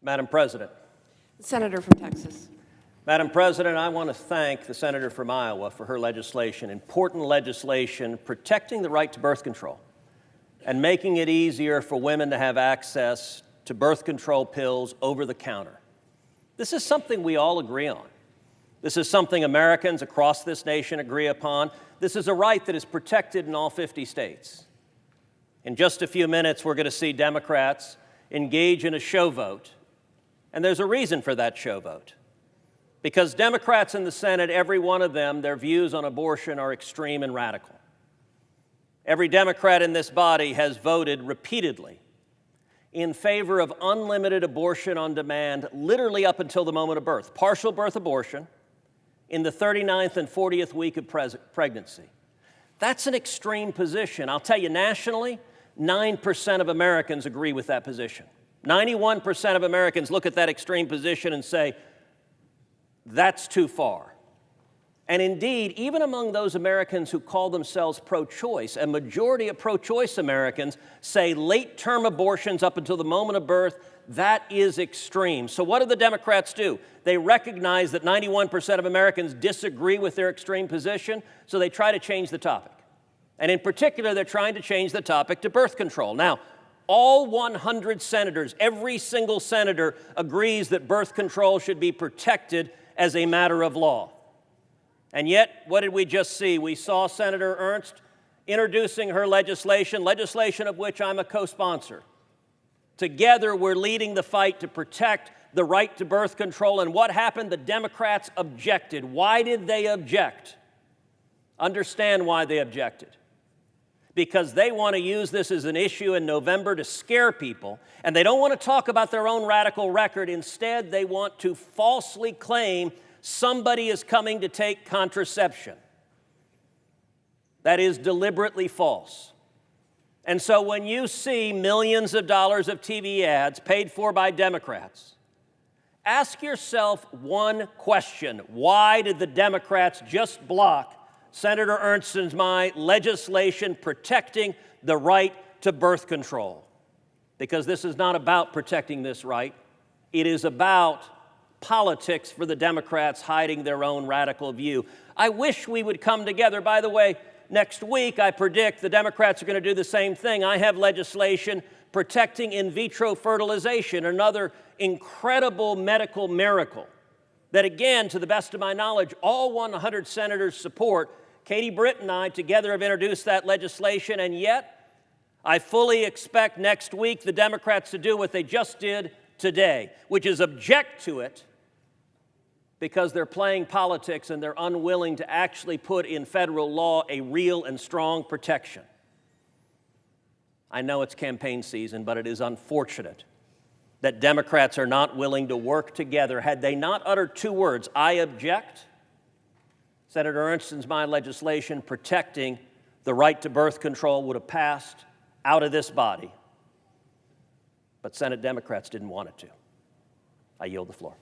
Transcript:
Madam President. Senator from Texas. Madam President, I want to thank the senator from Iowa for her legislation, important legislation protecting the right to birth control and making it easier for women to have access to birth control pills over the counter. This is something we all agree on. This is something Americans across this nation agree upon. This is a right that is protected in all 50 states. In just a few minutes, we're going to see Democrats engage in a show vote. And there's a reason for that show vote. Because Democrats in the Senate, every one of them, their views on abortion are extreme and radical. Every Democrat in this body has voted repeatedly in favor of unlimited abortion on demand, literally up until the moment of birth. Partial birth abortion in the 39th and 40th week of pregnancy. That's an extreme position. I'll tell you, nationally, 9% of Americans agree with that position. 91% of Americans look at that extreme position and say, that's too far. And indeed, even among those Americans who call themselves pro-choice, a majority of pro-choice Americans say late-term abortions up until the moment of birth, that is extreme. So what do the Democrats do? They recognize that 91% of Americans disagree with their extreme position, so they try to change the topic. And in particular, they're trying to change the topic to birth control. Now, all 100 senators, every single senator agrees that birth control should be protected as a matter of law. And yet, what did we just see? We saw Senator Ernst introducing her legislation of which I'm a co-sponsor. Together, we're leading the fight to protect the right to birth control. And what happened? The Democrats objected. Why did they object? Understand why they objected. Because they want to use this as an issue in November to scare people, and they don't want to talk about their own radical record. Instead, they want to falsely claim somebody is coming to take contraception. That is deliberately false. And so when you see millions of dollars of TV ads paid for by Democrats, ask yourself one question. Why did the Democrats just block Senator Ernst and my legislation protecting the right to birth control? Because this is not about protecting this right. It is about politics for the Democrats hiding their own radical view. I wish we would come together. By the way, next week I predict the Democrats are going to do the same thing. I have legislation protecting in vitro fertilization, another incredible medical miracle that, again, to the best of my knowledge, all 100 senators support. Katie Britt and I together have introduced that legislation, and yet I fully expect next week the Democrats to do what they just did today, which is object to it because they're playing politics and they're unwilling to actually put in federal law a real and strong protection. I know it's campaign season, but it is unfortunate that Democrats are not willing to work together. Had they not uttered two words, I object, Senator Ernst's my legislation protecting the right to birth control would have passed out of this body. But Senate Democrats didn't want it to. I yield the floor.